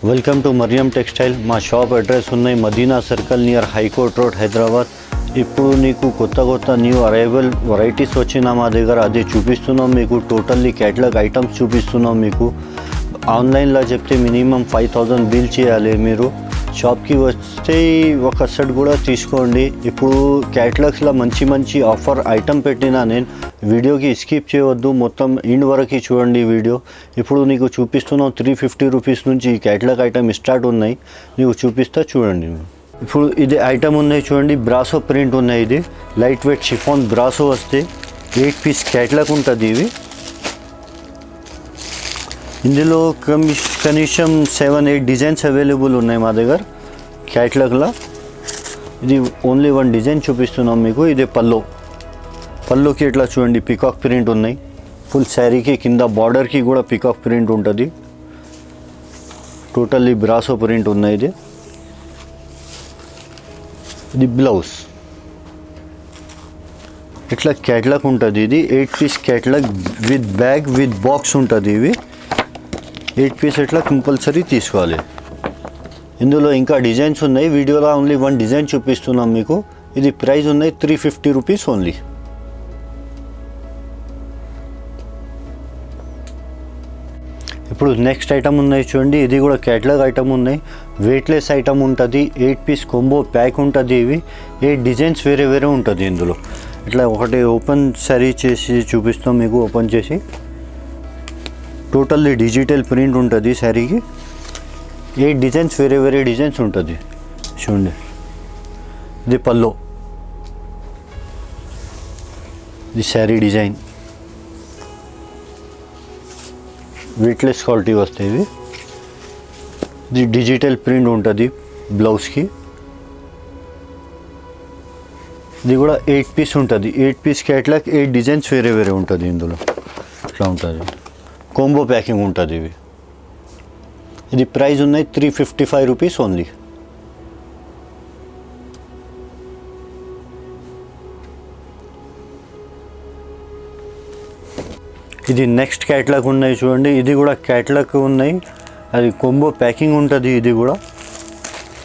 Welcome to Mariam textile. మా shop address ఉన్నాయి Madina circle near high court road Hyderabad. ఇప్పుడు నీకు కొత్త న్యూ అరైవల్ వెరైటీస్ వచ్చిన మా దగ్గర అది చూపిస్తున్నాం మీకు. టోటల్లీ క్యాటలాగ్ ఐటమ్స్ చూపిస్తున్నాం మీకు. ఆన్లైన్లో చెప్తే మినిమం 5000 బిల్ చేయాలి మీరు. షాప్కి వస్తే ఒక సెట్ కూడా తీసుకోండి. ఇప్పుడు క్యాటలాగ్స్లో మంచి ఆఫర్ ఐటమ్ పెట్టినా నేను. వీడియోకి స్కిప్ చేయవద్దు, మొత్తం ఎండ్ వరకు చూడండి వీడియో. ఇప్పుడు నీకు చూపిస్తున్నాం 350 రూపీస్ నుంచి ఈ క్యాటలాగ్ ఐటమ్ స్టార్ట్ ఉన్నాయి. నీకు చూపిస్తా చూడండి. ఇప్పుడు ఇది ఐటమ్ ఉన్నాయి చూడండి, బ్రాసో ప్రింట్ ఉన్నాయి. ఇది లైట్ వెయిట్ షిఫాన్ బ్రాసో వస్తే 8 పీస్ క్యాటలాగ్ ఉంటుంది. ఇవి ఇందులో కనీసం 7-8 డిజైన్స్ అవైలబుల్ ఉన్నాయి మా దగ్గర క్యాటలాగ్లో. ఇది ఓన్లీ 1 డిజైన్ చూపిస్తున్నాం మీకు. ఇది పల్లోకి ఇట్లా చూడండి పికాక్ ప్రింట్ ఉన్నాయి. ఫుల్ శారీకి కింద బార్డర్కి కూడా పికాక్ ప్రింట్ ఉంటుంది. టోటల్లీ బ్రాసో ప్రింట్ ఉన్నాయి. ఇది బ్లౌజ్ ఇట్లా క్యాటలాగ్ ఉంటుంది. ఇది 8 piece catalogue with bag with box ఉంటుంది. ఇవి 8 పీస్ ఇట్లా కంపల్సరీ తీసుకోవాలి. ఇందులో ఇంకా డిజైన్స్ ఉన్నాయి. వీడియోలో ఓన్లీ 1 డిజైన్ చూపిస్తున్నాం మీకు. ఇది ప్రైస్ ఉన్నాయి 350 రూపీస్ ఓన్లీ. ఇప్పుడు నెక్స్ట్ ఐటమ్ ఉన్నాయి చూడండి. ఇది కూడా క్యాటలాగ్ ఐటమ్ ఉన్నాయి. వెయిట్లెస్ ఐటమ్ ఉంటుంది. 8 పీస్ కొంబో ప్యాక్ ఉంటుంది. ఇవి 8 డిజైన్స్ వేరే ఉంటుంది ఇందులో. ఇట్లా ఒకటి ఓపెన్ సారీ చేసి చూపిస్తాం మీకు. ఓపెన్ చేసి టోటల్లీ డిజిటల్ ప్రింట్ ఉంటుంది శారీకి. 8 డిజైన్స్ వేరే డిజైన్స్ ఉంటుంది చూడండి. ఇది పల్లో, ఇది శారీ డిజైన్. వెయిట్లెస్ క్వాలిటీ వస్తాయి ఇవి. ఇది డిజిటల్ ప్రింట్ ఉంటుంది బ్లౌజ్కి. ఇది కూడా 8 పీస్ ఉంటుంది. 8 పీస్ క్యాటలాగ్ 8 డిజైన్స్ వేరే ఉంటుంది ఇందులో. ఇట్లా ఉంటుంది. కాంబో ప్యాకింగ్ ఉంటుంది ఇవి. ఇది ప్రైస్ ఉన్నాయి 355 రూపీస్ ఓన్లీ. ఇది నెక్స్ట్ క్యాటలాగ్ ఉన్నాయి చూడండి. ఇది కూడా క్యాటలాగ్ ఉన్నాయి. అది కాంబో ప్యాకింగ్ ఉంటుంది. ఇది కూడా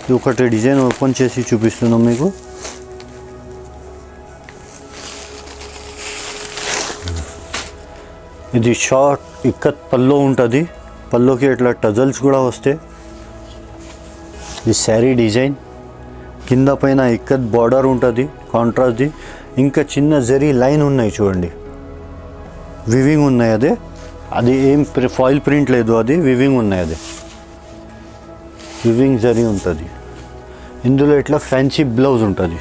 ఇది ఒకటి డిజైన్ ఓపెన్ చేసి చూపిస్తున్నాం మీకు. ఇది షార్ట్ ఇక్కత్ పల్లో ఉంటుంది. పల్లోకి ఇట్లా టజల్స్ కూడా వస్తాయి. ఇది శారీ డిజైన్. కింద పైన ఇక్కత్ బార్డర్ ఉంటుంది కాంట్రాస్ట్ది. ఇంకా చిన్న జరీ లైన్ ఉన్నాయి చూడండి. వివింగ్ ఉన్నాయి. అది ఏం ఫాయిల్ ప్రింట్ లేదు, అది వివింగ్ ఉన్నాయి. అది వివింగ్ జరీ ఉంటుంది. ఇందులో ఇట్లా ఫ్యాన్సీ బ్లౌజ్ ఉంటుంది.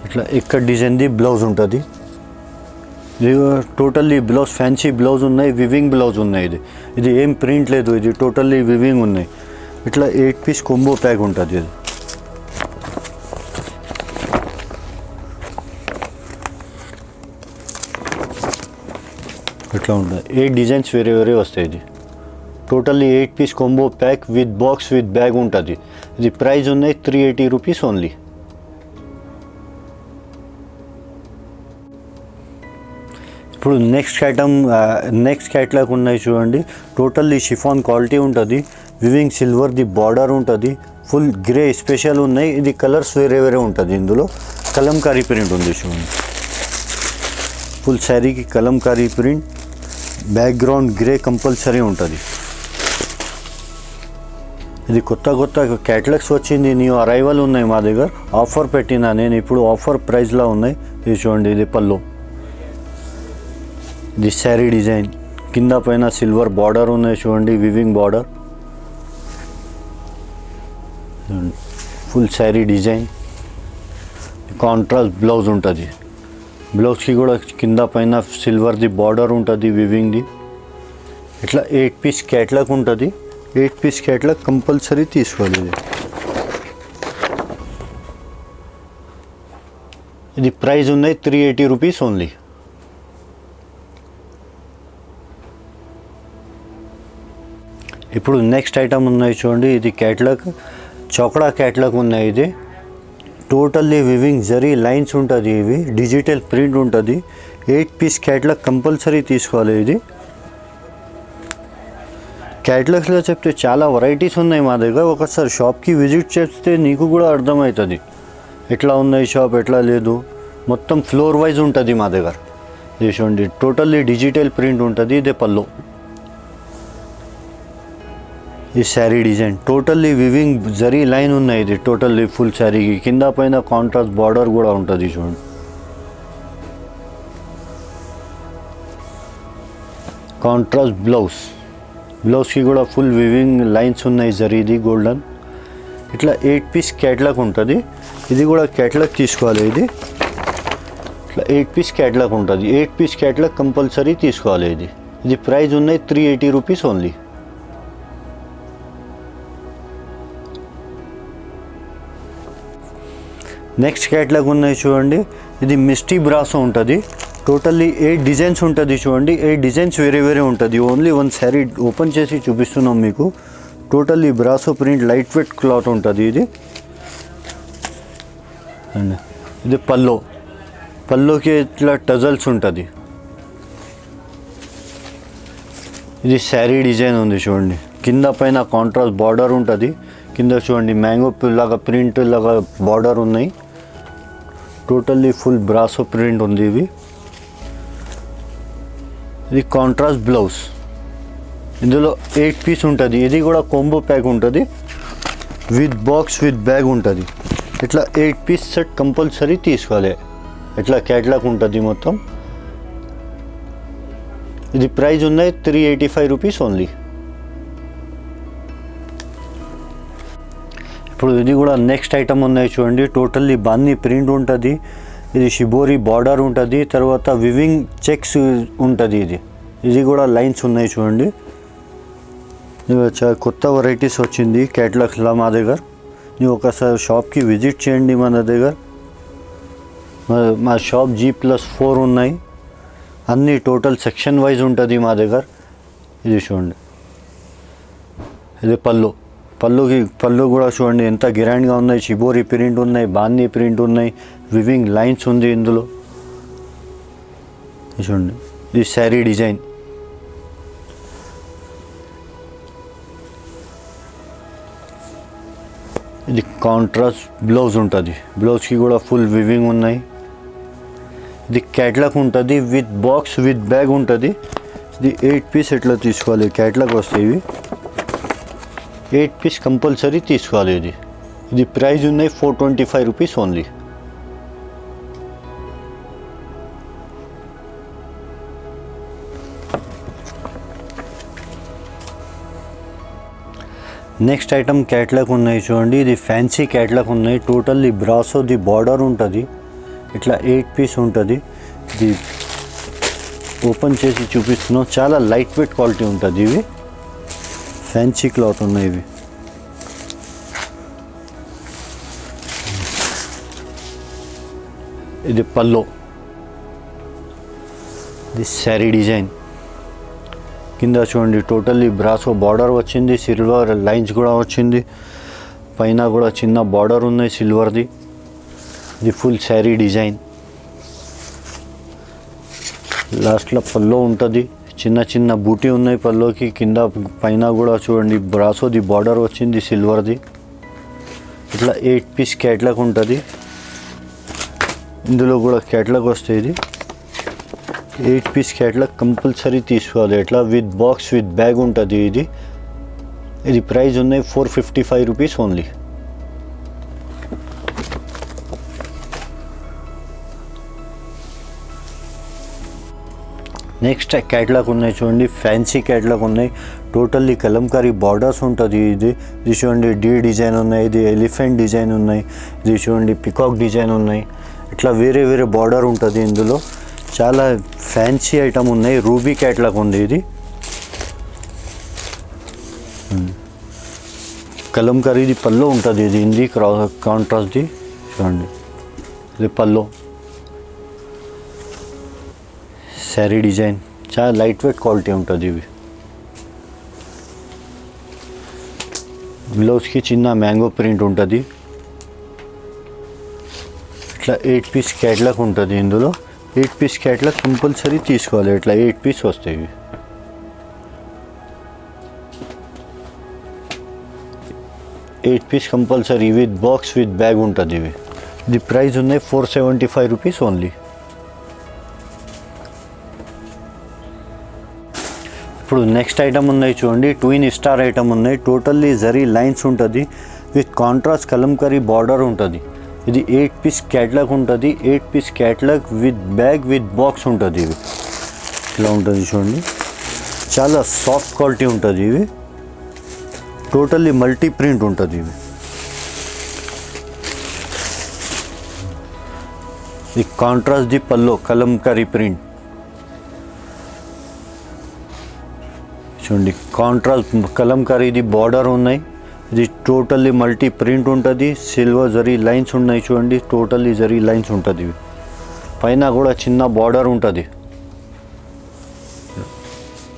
ఇట్లా ఇక్కడ డిజైన్ది బ్లౌజ్ ఉంటుంది. ఇది టోటల్లీ బ్లౌజ్ ఫ్యాన్సీ బ్లౌజ్ ఉన్నాయి. వివింగ్ బ్లౌజ్ ఉన్నాయి. ఇది ఏం ప్రింట్ లేదు, ఇది టోటల్లీ వివింగ్ ఉన్నాయి. ఇట్లా 8 పీస్ కొంబో ప్యాక్ ఉంటుంది. ఇది ఇట్లా ఉంటుంది. 8 డిజైన్స్ వేరే వస్తాయి. ఇది totally 8 piece combo pack with box with bag ఉంటుంది. ఇది ప్రైస్ ఉన్నాయి 380 రూపీస్ ఓన్లీ. ఇప్పుడు నెక్స్ట్ క్యాటలాగ్ ఉన్నాయి చూడండి. టోటల్లీ షిఫాన్ క్వాలిటీ ఉంటుంది. వివింగ్ సిల్వర్ది బార్డర్ ఉంటుంది. ఫుల్ గ్రే స్పెషల్ ఉన్నాయి. ఇది కలర్స్ వేరే ఉంటుంది. ఇందులో కలంకారీ ప్రింట్ ఉంది చూడండి. ఫుల్ శారీకి Kalamkari print. Background grey compulsory ఉంటుంది. ఇది కొత్త క్యాటలాగ్స్ వచ్చింది. న్యూ అరైవల్ ఉన్నాయి మా దగ్గర. ఆఫర్ పెట్టినా నేను. ఇప్పుడు ఆఫర్ ప్రైస్లో ఉన్నాయి. ఇది చూడండి. ఇది పల్లో, ఇది శారీ డిజైన్. కింద పైన సిల్వర్ బార్డర్ ఉన్నాయి చూడండి. Weaving border. Full sari design. Contrast blouse ఉంటుంది. బ్లౌజ్కి కూడా కింద పైన సిల్వర్ది బార్డర్ ఉంటుంది వివింగ్ది. ఇట్లా 8 పీస్ క్యాటలాగ్ ఉంటుంది. 8 పీస్ క్యాటలాగ్ కంపల్సరీ తీసుకోవాలి. ఇది ప్రైస్ ఉన్నాయి 380 రూపీస్ ఓన్లీ. ఇప్పుడు నెక్స్ట్ ఐటమ్ ఉన్నాయి చూడండి. ఇది క్యాటలాగ్ చౌకడా క్యాటలాగ్ ఉన్నాయి. ఇది టోటల్లీ వివింగ్ జరీ లైన్స్ ఉంటుంది. ఇవి డిజిటల్ ప్రింట్ ఉంటుంది. 8 పీస్ క్యాటలాగ్ కంపల్సరీ తీసుకోవాలి. ఇది క్యాటలాగ్స్లో చెప్తే చాలా వెరైటీస్ ఉన్నాయి మా దగ్గర. ఒకసారి షాప్కి విజిట్ చేస్తే నీకు కూడా అర్థమవుతుంది ఎట్లా ఉన్నాయి షాప్, ఎట్లా లేదు. మొత్తం ఫ్లోర్ వైజ్ ఉంటుంది మా దగ్గర. ఇది చూడండి, టోటల్లీ డిజిటల్ ప్రింట్ ఉంటుంది. ఇదే పళ్ళు, ఈ sari design totally weaving zari line ఉన్నాయి. ఇది టోటల్లీ ఫుల్ శారీకి కింద పైన కాంట్రాస్ట్ బార్డర్ కూడా ఉంటుంది. చూడండి, కాంట్రాస్ట్ బ్లౌజ్కి కూడా ఫుల్ వివింగ్ లైన్స్ ఉన్నాయి జరీది గోల్డెన్. ఇట్లా 8 పీస్ క్యాటలాగ్ ఉంటుంది. ఇది కూడా క్యాటలాగ్ తీసుకోవాలి. ఇది ఇట్లా 8 పీస్ క్యాటలాగ్ ఉంటుంది. 8 పీస్ క్యాటలాగ్ కంపల్సరీ తీసుకోవాలి. ఇది ప్రైస్ ఉన్నాయి 380 రూపీస్ ఓన్లీ. నెక్స్ట్ క్యాటలాగ్ ఉన్నాయి చూడండి. ఇది మిస్టీ బ్రాసో ఉంటుంది. టోటల్లీ 8 డిజైన్స్ ఉంటుంది. చూడండి, 8 డిజైన్స్ వేరే వేరే ఉంటుంది. ఓన్లీ వన్ శారీ ఓపెన్ చేసి చూపిస్తున్నాం మీకు. Totally brasso print light weight cloth ఉంటుంది. ఇది పల్లోకి ఇట్లా టజల్స్ ఉంటుంది. ఇది శారీ డిజైన్ ఉంది చూడండి. కింద పైన కాంట్రాస్ట్ బార్డర్ ఉంటుంది. కింద చూడండి మ్యాంగో లాగా ప్రింట్ లాగా బార్డర్ ఉన్నాయి. టోటల్లీ ఫుల్ బ్రాసో ప్రింట్ ఉంది. ఇది కాంట్రాస్ట్ బ్లౌజ్. ఇందులో 8 పీస్ ఉంటుంది. ఇది కూడా కాంబో ప్యాక్ ఉంటుంది. విత్ బాక్స్ విత్ బ్యాగ్ ఉంటుంది. ఇట్లా 8 పీస్ సెట్ కంపల్సరీ తీసుకోవాలి. ఇట్లా క్యాటలాగ్ ఉంటుంది మొత్తం. ఇది ప్రైస్ ఉన్నాయి 385 రూపీస్ ఓన్లీ. ఇప్పుడు ఇది కూడా నెక్స్ట్ ఐటమ్ ఉన్నాయి చూడండి. టోటల్లీ బాందీ ప్రింట్ ఉంటుంది. ఇది షిబోరి బార్డర్ ఉంటుంది. తర్వాత వివింగ్ చెక్స్ ఉంటుంది. ఇది కూడా లైన్స్ ఉన్నాయి చూడండి. చాలా కొత్త వెరైటీస్ వచ్చింది క్యాటలాగ్స్లో మా దగ్గర. ನೀವು ఒకసారి షాప్కి విజిట్ చేయండి. మన దగ్గర మా షాప్ G+4 ఉన్నాయి. అన్నీ టోటల్ సెక్షన్ వైజ్ ఉంటుంది మా దగ్గర. ఇది చూడండి, ఇది పళ్ళు కూడా చూడండి ఎంత గ్రాండ్గా ఉన్నాయి. షిబోరి ప్రింట్ ఉన్నాయి, బాందీ ప్రింట్ ఉన్నాయి, వివింగ్ లైన్స్ ఉంది ఇందులో. చూడండి, ఇది శారీ డిజైన్. ఇది కాంట్రాస్ట్ బ్లౌజ్ ఉంటుంది. బ్లౌజ్కి కూడా ఫుల్ వివింగ్ ఉన్నాయి. ఇది క్యాటలాగ్ ఉంటుంది. విత్ బాక్స్ విత్ బ్యాగ్ ఉంటుంది. ఇది 8 పీస్ ఎట్లా తీసుకోవాలి. క్యాటలాగ్ వస్తాయి. ఇవి 8 పీస్ కంపల్సరీ తీసుకోవాలి. ఇది ప్రైస్ ఉన్నాయి 425 rupees only. Next item catalogue ఉన్నాయి చూడండి. ఇది ఫ్యాన్సీ క్యాటలాగ్ ఉన్నాయి. టోటల్లీ బ్రాసోది బార్డర్ ఉంటుంది. ఇట్లా 8 పీస్ ఉంటుంది. ఇది ఓపెన్ చేసి చూపిస్తున్నాం. చాలా లైట్ వెయిట్ క్వాలిటీ ఉంటుంది. ఇవి ఫ్యాన్సీ క్లాత్ ఉన్నాయి. ఇవి ఇది పల్లో, ఇది శారీ డిజైన్. కింద చూడండి టోటల్లీ బ్రాసో బార్డర్ వచ్చింది. సిల్వర్ లైన్స్ కూడా వచ్చింది. పైన కూడా చిన్న బార్డర్ ఉన్నాయి సిల్వర్ది. ఇది ఫుల్ శారీ డిజైన్. లాస్ట్లో పల్లో ఉంటుంది. చిన్న చిన్న బూటీ ఉన్నాయి పల్లోకి. కింద పైన కూడా చూడండి బ్రాసోది బార్డర్ వచ్చింది సిల్వర్ది. ఇట్లా 8 పీస్ క్యాటలాగ్ ఉంటుంది. ఇందులో కూడా క్యాటలాగ్ వస్తాయి. ఇది 8 పీస్ క్యాటలాగ్ కంపల్సరీ తీసుకోవాలి. ఇట్లా విత్ బాక్స్ విత్ బ్యాగ్ ఉంటుంది. ఇది ప్రైస్ ఉన్నాయి 455 రూపీస్ ఓన్లీ. నెక్స్ట్ క్యాటలాగ్ ఉన్నాయి చూడండి. ఫ్యాన్సీ క్యాటలాగ్ ఉన్నాయి. టోటల్లీ కలంకారీ బార్డర్స్ ఉంటుంది. ఇది చూడండి డీ డిజైన్ ఉన్నాయి. ఇది ఎలిఫెంట్ డిజైన్ ఉన్నాయి. ఇది చూడండి పికాక్ డిజైన్ ఉన్నాయి. ఇట్లా వేరే వేరే బార్డర్ ఉంటుంది. ఇందులో చాలా ఫ్యాన్సీ ఐటమ్ ఉన్నాయి. రూబీ క్యాటలాగ్ ఉంది. ఇది కలంకారీది పల్లో ఉంటుంది. ఇది హిందీ కాంట్రాస్ట్ది చూడండి. ఇది పల్లో శారీ డిజైన్. చాలా లైట్ వెయిట్ క్వాలిటీ ఉంటుంది. ఇవి బ్లౌజ్కి చిన్న మ్యాంగో ప్రింట్ ఉంటుంది. ఇట్లా 8 పీస్ క్యాటలాగ్ ఉంటుంది. ఇందులో 8 పీస్ క్యాట్లాగ్ కంపల్సరీ తీసుకోవాలి. ఇట్లా 8 పీస్ వస్తాయి. 8 piece compulsory with box with bag ఉంటుంది. ఇవి ఇది ప్రైస్ ఉన్నాయి 475 రూపీస్ ఓన్లీ. ఇప్పుడు నెక్స్ట్ ఐటమ్ ఉన్నాయి చూడండి, ట్విన్ స్టార్ ఐటమ్ ఉన్నాయి. టోటల్లీ జరీ లైన్స్ ఉంటుంది విత్ కాంట్రాస్ట్ కలంకరీ బార్డర్ ఉంటుంది. ఇది 8 పీస్ క్యాట్లాగ్ ఉంటుంది. 8 piece catalogue with bag with box ఉంటుంది. ఇవి ఇలా ఉంటుంది చూడండి, చాలా సాఫ్ట్ క్వాలిటీ ఉంటుంది. ఇవి టోటల్లీ మల్టీ ప్రింట్ ఉంటుంది. ఇవి ఈ contrast the pallu kalamkari print చూడండి, కాంట్రాస్ట్ కలంకరీది బార్డర్ ఉన్నాయి. ఇది టోటల్లీ మల్టీ ప్రింట్ ఉంటుంది. సిల్వర్ జరీ లైన్స్ ఉన్నాయి చూడండి, టోటల్లీ జరీ లైన్స్ ఉంటుంది. ఇవి పైన కూడా చిన్న బార్డర్ ఉంటుంది.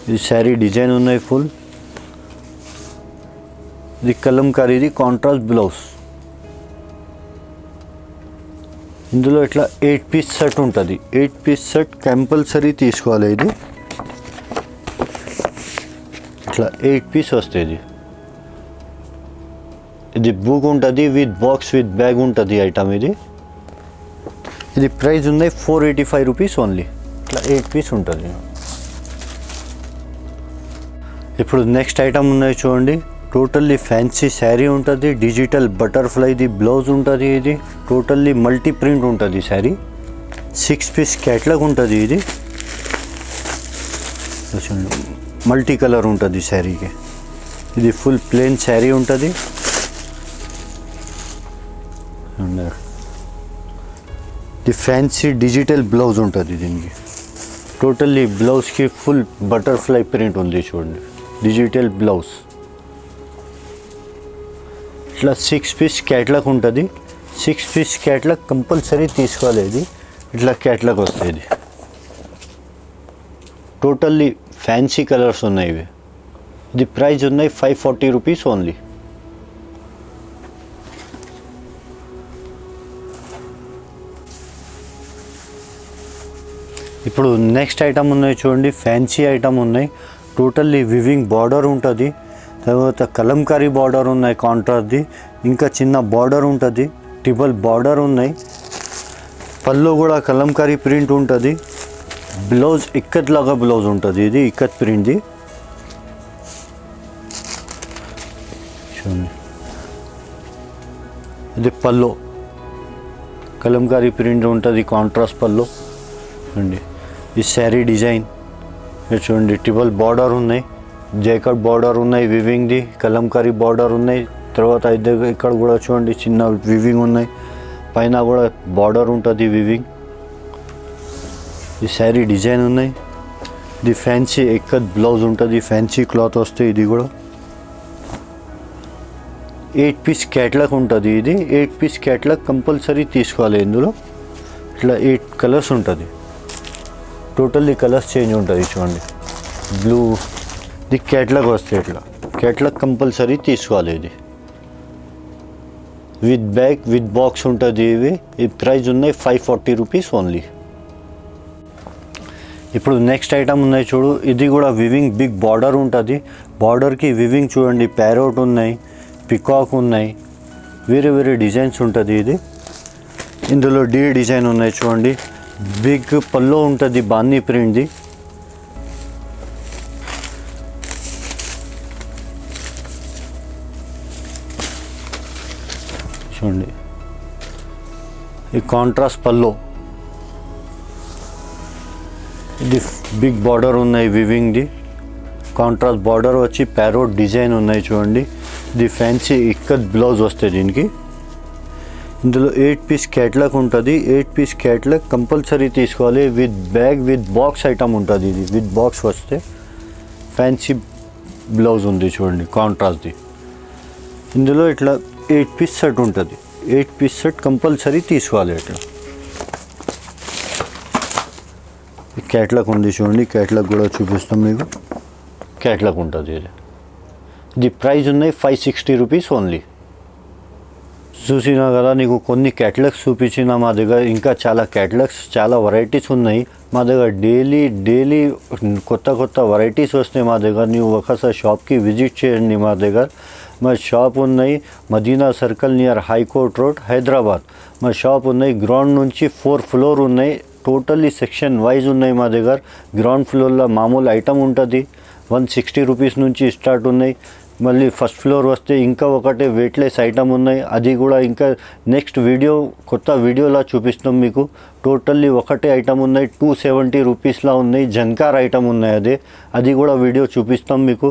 ఇది శారీ డిజైన్ ఉన్నాయి ఫుల్. ఇది కలంకరీది కాంట్రాస్ట్ బ్లౌజ్. ఇందులో ఇట్లా 8 పీస్ సెట్ ఉంటుంది. 8 పీస్ సెట్ కంపల్సరీ తీసుకోవాలి. ఇది ఇట్లా 8 పీస్ వస్తుంది. ఇది బుక్ ఉంటుంది విత్ బాక్స్ విత్ బ్యాగ్ ఉంటుంది ఐటమ్. ఇది ప్రైస్ ఉన్నాయి 485 రూపీస్ ఓన్లీ. ఇట్లా 8 పీస్ ఉంటుంది. ఇప్పుడు నెక్స్ట్ ఐటమ్ ఉన్నాయి చూడండి, టోటల్లీ ఫ్యాన్సీ శారీ ఉంటుంది. డిజిటల్ బటర్ఫ్లైది బ్లౌజ్ ఉంటుంది. ఇది టోటల్లీ మల్టీ ప్రింట్ ఉంటుంది శారీ. 6 పీస్ క్యాట్లాగ్ ఉంటుంది. ఇది చూడండి, మల్టీ కలర్ ఉంటుంది శారీకి. ఇది ఫుల్ ప్లెయిన్ శారీ ఉంటుంది. ఇది ఫ్యాన్సీ డిజిటల్ బ్లౌజ్ ఉంటుంది దీనికి. టోటల్లీ బ్లౌజ్కి ఫుల్ బటర్ఫ్లై ప్రింట్ ఉంది చూడండి, డిజిటల్ బ్లౌజ్. ఇట్లా 6 పీస్ క్యాట్లాగ్ ఉంటుంది. 6 పీస్ క్యాట్లాగ్ కంపల్సరీ తీసుకోవాలి. ఇది ఇట్లా క్యాట్లాగ్ వస్తుంది. టోటల్లీ ఫ్యాన్సీ కలర్స్ ఉన్నాయి. ఇవి ఇది ప్రైస్ ఉన్నాయి 540 రూపీస్ ఓన్లీ. ఇప్పుడు నెక్స్ట్ ఐటమ్ ఉన్నాయి చూడండి, ఫ్యాన్సీ ఐటమ్ ఉన్నాయి. టోటల్లీ వివింగ్ బార్డర్ ఉంటుంది. తర్వాత కలంకారీ బార్డర్ ఉన్నాయి కాంట్రాస్ట్ది. ఇంకా చిన్న బార్డర్ ఉంటుంది, ట్రిపుల్ బార్డర్ ఉన్నాయి. పళ్ళు కూడా కలంకారీ ప్రింట్ ఉంటుంది. బ్లౌజ్ ఇక్కత్ లాగా బ్లౌజ్ ఉంటుంది. ఇది ఇక్కత్ ప్రింట్ది చూడండి. ఇది పళ్ళు కలంకారీ ప్రింట్ ఉంటుంది, కాంట్రాస్ట్ పళ్ళు అండి. ఈ శారీ డిజైన్ చూడండి, ట్రిపుల్ బార్డర్ ఉన్నాయి, జైకట్ బార్డర్ ఉన్నాయి, వివింగ్ది కలంకారీ బార్డర్ ఉన్నాయి. తర్వాత ఇక్కడ కూడా చూడండి చిన్న వివింగ్ ఉన్నాయి. పైన కూడా బార్డర్ ఉంటుంది వివింగ్. ఈ శారీ డిజైన్ ఉన్నాయి. ఇది ఫ్యాన్సీ ఎక్కత్ బ్లౌజ్ ఉంటుంది, ఫ్యాన్సీ క్లాత్ వస్తాయి. ఇది కూడా 8 పీస్ క్యాట్లాగ్ ఉంటుంది. ఇది 8 పీస్ క్యాట్లాగ్ కంపల్సరీ తీసుకోవాలి. ఇందులో ఇట్లా 8 కలర్స్ ఉంటుంది. టోటల్లీ కలర్స్ చేంజ్ ఉంటుంది చూడండి. బ్లూ ఇది క్యాట్లాగ్ వస్తాయి. ఇట్లా క్యాట్లాగ్ కంపల్సరీ తీసుకోవాలి. ఇది విత్ బ్యాగ్ విత్ బాక్స్ ఉంటుంది. ఇవి ఈ ప్రైస్ ఉన్నాయి 540 రూపీస్ ఓన్లీ. ఇప్పుడు నెక్స్ట్ ఐటమ్ ఉన్నాయి చూడు, ఇది కూడా వివింగ్ బిగ్ బార్డర్ ఉంటుంది. బార్డర్కి వివింగ్ చూడండి, ప్యారోట్ ఉన్నాయి, పికాక్ ఉన్నాయి, వేరే వేరే డిజైన్స్ ఉంటుంది. ఇది ఇందులో డిజైన్ ఉన్నాయి చూడండి. బిగ్ పల్లో ఉంటుంది, బాందీ ప్రింట్ది. చూడండి, ఈ కాంట్రాస్ట్ పల్లో. ఇది బిగ్ బార్డర్ ఉన్నాయి వివింగ్ది. కాంట్రాస్ట్ బార్డర్ వచ్చి ప్యారోట్ డిజైన్ ఉన్నాయి చూడండి. ఇది ఫ్యాన్సీ ఇక్కత్ బ్లౌజ్ వస్తుంది దీనికి. ఇందులో 8 పీస్ క్యాట్లాగ్ ఉంటుంది. 8 పీస్ క్యాట్లాగ్ కంపల్సరీ తీసుకోవాలి. With bag with box item ఉంటుంది. ఇది విత్ బాక్స్ వస్తే ఫ్యాన్సీ బ్లౌజ్ ఉంది చూడండి, కాంట్రాస్ట్ది. ఇందులో ఇట్లా 8 పీస్ సెట్ ఉంటుంది. 8 పీస్ సెట్ కంపల్సరీ తీసుకోవాలి. ఇట్లా క్యాట్లాగ్ ఉంది చూడండి, క్యాట్లాగ్ కూడా చూపిస్తాం మీకు. క్యాట్లాగ్ ఉంటుంది. ఇది ప్రైస్ ఉన్నాయి 560 రూపీస్ ఓన్లీ. చూసినా కదా నీకు కొన్ని క్యాటలాగ్స్ చూపించిన మా దగ్గర ఇంకా చాలా క్యాటలాగ్స్ చాలా వెరైటీస్ ఉన్నాయి మా దగ్గర డైలీ కొత్త వెరైటీస్ వస్తాయి మా దగ్గర నువ్వు ఒకసారి షాప్కి విజిట్ చేయండి మా దగ్గర మా షాప్ ఉన్నాయి Madina circle near high court road Hyderabad మా షాప్ ఉన్నాయి గ్రౌండ్ నుంచి 4 ఫ్లోర్ ఉన్నాయి టోటల్లీ సెక్షన్ వైజ్ ఉన్నాయి మా దగ్గర గ్రౌండ్ ఫ్లోర్లో మామూలు ఐటమ్ ఉంటుంది 160 రూపీస్ నుంచి స్టార్ట్ ఉన్నాయి మళ్ళీ ఫస్ట్ ఫ్లోర్ వస్తే ఇంకా ఒకటే వెయిట్లెస్ ఐటమ్ ఉన్నాయి అది కూడా ఇంకా నెక్స్ట్ కొత్త వీడియోలా చూపిస్తాం మీకు టోటల్లీ ఒకటే ఐటమ్ ఉన్నాయి 270 రూపీస్లా ఉన్నాయి జన్కార్ ఐటమ్ ఉన్నాయి అది కూడా వీడియో చూపిస్తాం మీకు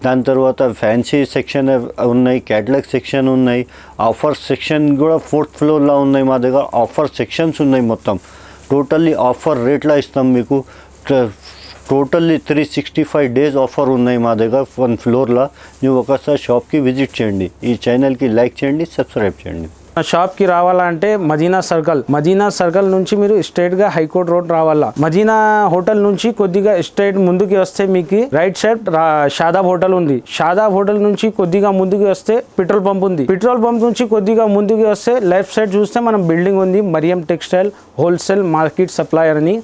దాని తర్వాత ఫ్యాన్సీ సెక్షన్ ఉన్నాయి క్యాటలాగ్ సెక్షన్ ఉన్నాయి ఆఫర్ సెక్షన్ కూడా 4th ఫ్లోర్లో ఉన్నాయి మా దగ్గర ఆఫర్ సెక్షన్స్ ఉన్నాయి మొత్తం టోటల్లీ ఆఫర్ రేట్లా ఇస్తాం మీకు టోటల్లీ 365 డేస్ ఆఫర్ ఉన్నాయి మా దగ్గర 1 ఫ్లోర్లో ನೀವು ఒకసారి షాప్కి విజిట్ చేయండి ఈ ఛానల్కి లైక్ చేయండి సబ్స్క్రైబ్ చేయండి షాప్కి రావాలంటే మదీనా సర్కిల్ నుంచి మీరు స్ట్రైట్గా హైకోర్ట్ రోడ్ రావాలా మదీనా హోటల్ నుంచి కొద్దిగా స్ట్రైట్ ముందుకి వస్తే మీకు రైట్ సైడ్ షాదాబ్ హోటల్ ఉంది షాదాబ్ హోటల్ నుంచి కొద్దిగా ముందుకు వస్తే పెట్రోల్ పంప్ ఉంది పెట్రోల్ పంప్ నుంచి కొద్దిగా ముందుకు వస్తే లెఫ్ట్ సైడ్ చూస్తే మనం బిల్డింగ్ ఉంది Mariam textile wholesale market supplier అని